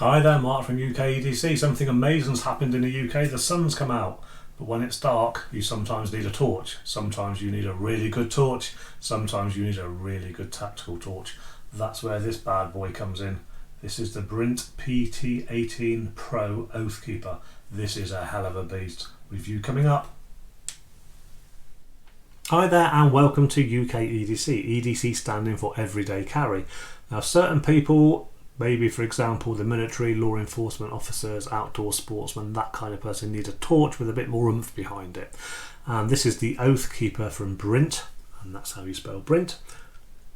Hi there, Mark from UK EDC. Something amazing's happened in the UK. The sun's come out, but when it's dark, you sometimes need a torch. Sometimes you need a really good torch. Sometimes you need a really good tactical torch. That's where this bad boy comes in. This is the Brinyte PT18 Pro Oathkeeper. This is a hell of a beast. Review coming up. Hi there and welcome to UK EDC. EDC standing for Everyday Carry. Now certain people, maybe for example the military, law enforcement officers, outdoor sportsmen, that kind of person, need a torch with a bit more oomph behind it. And this is the Oathkeeper from Brinyte, and that's how you spell Brinyte,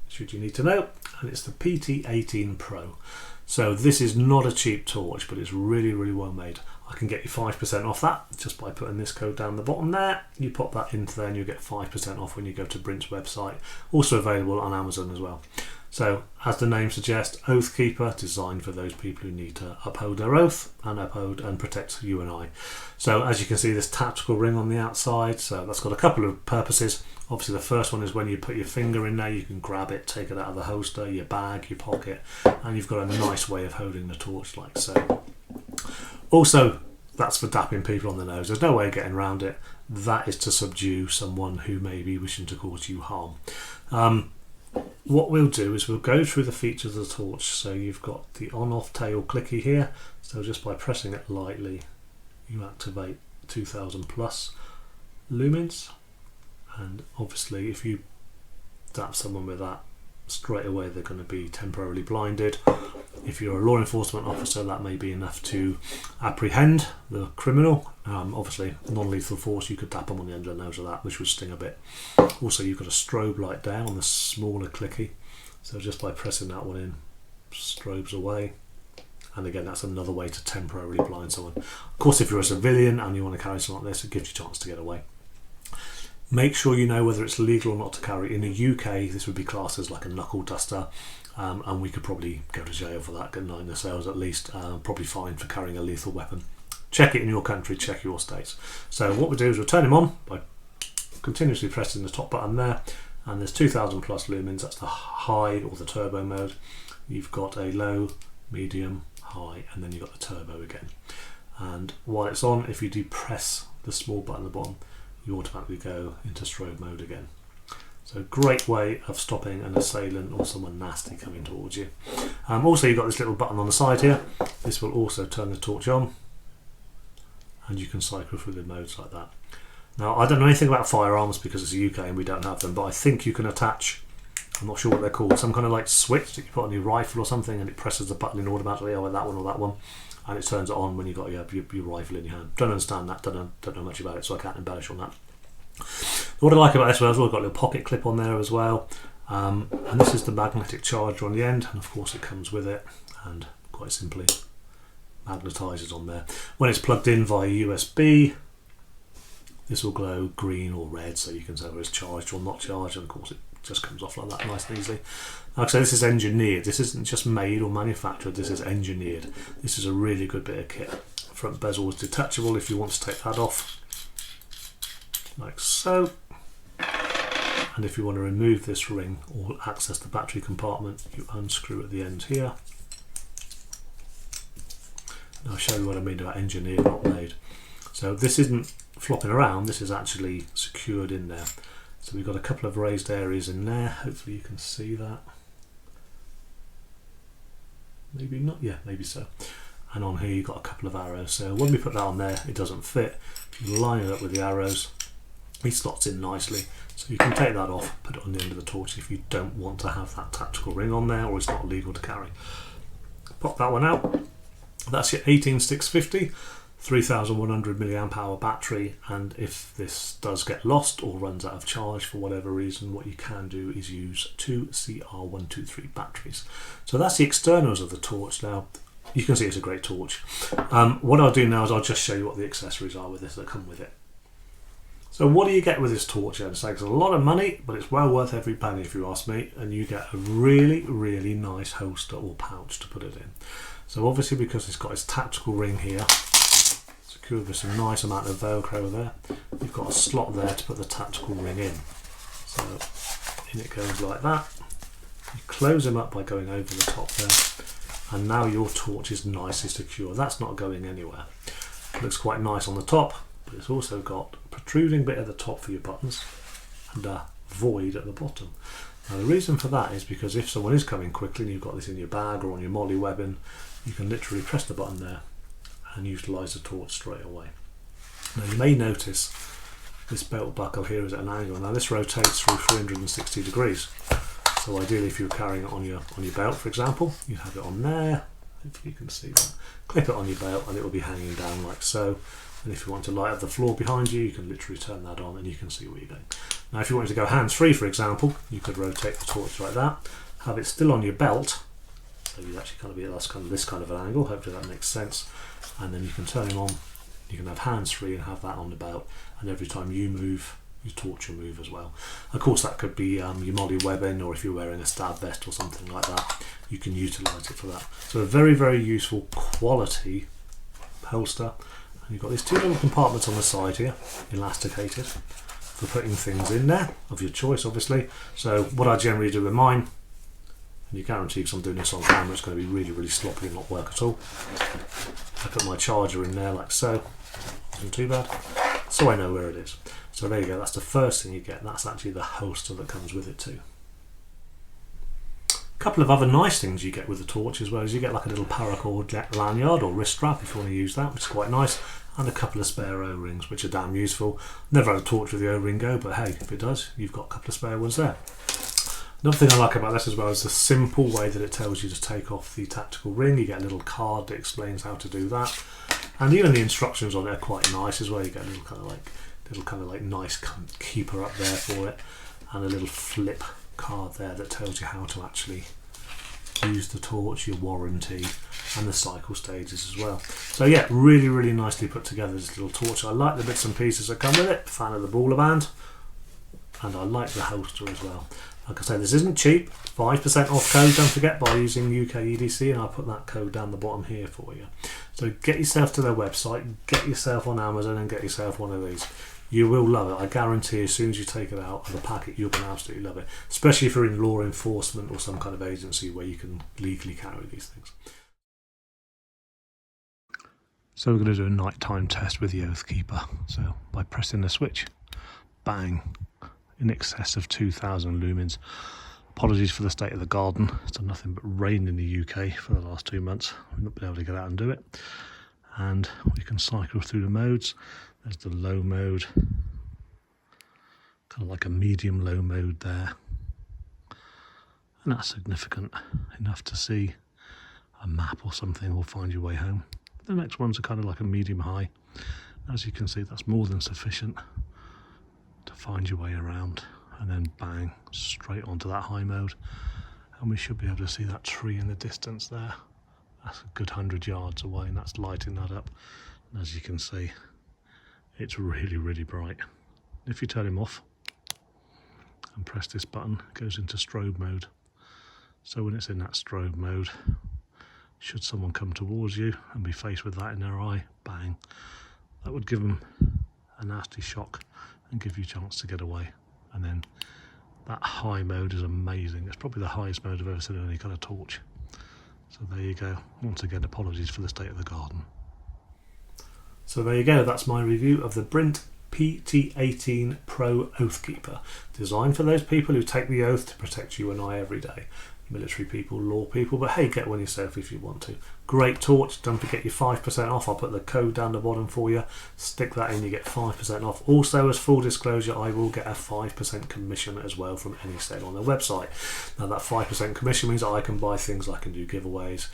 should you need to know. And it's the PT18 Pro. So this is not a cheap torch, but it's really well made. I can get you 5% off that just by putting this code down the bottom there. You pop that into there and you get 5% off when you go to Brinyte's website. Also available on Amazon as well. So, as the name suggests, Oathkeeper, designed for those people who need to uphold their oath and uphold and protect you and I. So, as you can see, this tactical ring on the outside, so that's got a couple of purposes. Obviously, the first one is when you put your finger in there, you can grab it, take it out of the holster, your bag, your pocket, and you've got a nice way of holding the torch like so. Also, that's for dapping people on the nose. There's no way of getting around it. That is to subdue someone who may be wishing to cause you harm. What we'll do is we'll go through the features of the torch. So you've got the on-off tail clicky here. So just by pressing it lightly, you activate 2000 plus lumens. And obviously if you dap someone with that, straight away they're going to be temporarily blinded. If you're a law enforcement officer, that may be enough to apprehend the criminal. Obviously non-lethal force, you could tap them on the end of the nose of that, which would sting a bit. Also you've got a strobe light there on the smaller clicky, so just by pressing that one in, strobes away. And again, that's another way to temporarily blind someone. Of course, if you're a civilian and you want to carry something like this, it gives you a chance to get away. Make sure you know whether it's legal or not to carry. In the UK, this would be classed as like a knuckle duster, and we could probably go to jail for that, get 9 cells at least, probably fined for carrying a lethal weapon. Check it in your country, check your states. So what we do is we'll turn him on by continuously pressing the top button there, and there's 2000 plus lumens, that's the high or the turbo mode. You've got a low, medium, high, and then you've got the turbo again. And while it's on, if you depress the small button at the bottom, you automatically go into strobe mode again. So great way of stopping an assailant or someone nasty coming towards you. Also you've got this little button on the side here. This will also turn the torch on, and you can cycle through the modes like that. Now I don't know anything about firearms because it's the UK and we don't have them, but I think you can attach, I'm not sure what they're called, some kind of like switch that you put on your rifle or something, and it presses the button in automatically, oh that one or that one, and it turns it on when you've got your rifle in your hand. Don't understand that, don't know much about it, so I can't embellish on that. What I like about this as well, I've got a little pocket clip on there as well, and this is the magnetic charger on the end, and of course it comes with it, and quite simply magnetizes on there. When it's plugged in via USB, this will glow green or red, so you can tell whether it's charged or not charged, and of course it just comes off like that nice and easily. Like I say, this is engineered. This isn't just made or manufactured, this is engineered. This is a really good bit of kit. Front bezel is detachable if you want to take that off, like so. And if you want to remove this ring or access the battery compartment, you unscrew at the end here. And I'll show you what I mean about engineered, not made. So this isn't flopping around, this is actually secured in there. So we've got a couple of raised areas in there, hopefully you can see that. Maybe not, yeah, maybe so. And on here you've got a couple of arrows, so when we put that on there it doesn't fit. You line it up with the arrows, it slots in nicely, so you can take that off, put it on the end of the torch if you don't want to have that tactical ring on there or it's not legal to carry. Pop that one out. That's your 18650, 3100 milliamp hour battery, and if this does get lost or runs out of charge for whatever reason, what you can do is use 2 CR123 batteries. So that's the externals of the torch. Now you can see it's a great torch. What I'll do now is I'll just show you what the accessories are with this that come with it. So what do you get with this torch? It's like, it's a lot of money, but it's well worth every penny if you ask me, and you get a really nice holster or pouch to put it in. So obviously because it's got its tactical ring here, secured with some nice amount of velcro there, you've got a slot there to put the tactical ring in. So in it goes like that. You close them up by going over the top there, and now your torch is nicely secure. That's not going anywhere. It looks quite nice on the top, but it's also got a protruding bit at the top for your buttons and a void at the bottom. Now the reason for that is because if someone is coming quickly and you've got this in your bag or on your molly webbing, you can literally press the button there and utilise the torch straight away. Now you may notice this belt buckle here is at an angle. Now this rotates through 360 degrees. So ideally if you're carrying it on your belt, for example, you'd have it on there. Hopefully you can see that. Clip it on your belt and it will be hanging down like so. And if you want to light up the floor behind you, you can literally turn that on and you can see where you're going. Now if you wanted to go hands-free, for example, you could rotate the torch like that, have it still on your belt, so you'd actually kind of be at this kind of an angle. Hopefully that makes sense. And then you can turn him on, you can have hands-free and have that on the belt, and every time you move, your torch will move as well. Of course that could be your molly webbing, or if you're wearing a stab vest or something like that, you can utilise it for that. So a very, very useful quality holster. And you've got these two little compartments on the side here, elasticated, for putting things in there, of your choice obviously. So what I generally do with mine, and you guarantee because I'm doing this on camera it's going to be really, really sloppy and not work at all. I put my charger in there like so, isn't too bad, so I know where it is. So there you go, that's the first thing you get. That's actually the holster that comes with it too. A couple of other nice things you get with the torch as well is you get like a little paracord lanyard or wrist strap if you want to use that, which is quite nice, and a couple of spare O-rings, which are damn useful. Never had a torch with the O-ring go, but hey, if it does, you've got a couple of spare ones there. Another thing I like about this as well is the simple way that it tells you to take off the tactical ring. You get a little card that explains how to do that, and even the instructions on it are quite nice as well. You get a little kind of like nice keeper up there for it, and a little flip card there that tells you how to actually use the torch, your warranty, and the cycle stages as well. So yeah, really, really nicely put together this little torch. I like the bits and pieces that come with it. Fan of the baller band, and I like the holster as well. Like I say, this isn't cheap. 5% off code, don't forget, by using UK EDC, and I'll put that code down the bottom here for you. So get yourself to their website, get yourself on Amazon and get yourself one of these. You will love it. I guarantee as soon as you take it out of the packet, you're going to absolutely love it. Especially if you're in law enforcement or some kind of agency where you can legally carry these things. So we're going to do a nighttime test with the Oathkeeper. So by pressing the switch, bang, in excess of 2,000 lumens. Apologies for the state of the garden. It's done nothing but rain in the UK for the last 2 months. We've not been able to get out and do it. And we can cycle through the modes. There's the low mode, kind of like a medium low mode there. And that's significant enough to see a map or something or find your way home. The next ones are kind of like a medium high. As you can see, that's more than sufficient to find your way around, and then bang, straight onto that high mode, and we should be able to see that tree in the distance there. That's a good 100 yards away, and that's lighting that up. And as you can see, it's really, really bright. If you turn him off and press this button, it goes into strobe mode. So when it's in that strobe mode, should someone come towards you and be faced with that in their eye, bang, that would give them a nasty shock and give you a chance to get away. And then that high mode is amazing. It's probably the highest mode I've ever seen on any kind of torch. So there you go. Once again, apologies for the state of the garden. So there you go. That's my review of the Brinyte PT18 Pro Oathkeeper, designed for those people who take the oath to protect you and I every day. Military people, law people, but hey, get one yourself if you want to. Great torch. Don't forget your 5% off. I'll put the code down the bottom for you. Stick that in, you get 5% off. Also, as full disclosure, I will get a 5% commission as well from any sale on their website. Now that 5% commission means that I can buy things, I can do giveaways.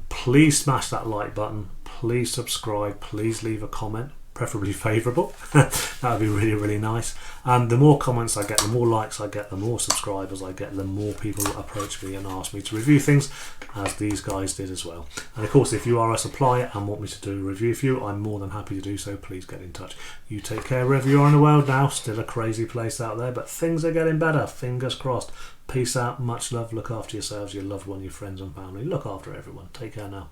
Please smash that like button. Please subscribe. Please leave a comment, preferably favourable. That would be really, really nice. And the more comments I get, the more likes I get, the more subscribers I get, the more people approach me and ask me to review things, as these guys did as well. And of course, if you are a supplier and want me to do a review for you, I'm more than happy to do so. Please get in touch. You take care wherever you are in the world now. Still a crazy place out there, but things are getting better. Fingers crossed. Peace out. Much love. Look after yourselves, your loved one, your friends and family. Look after everyone. Take care now.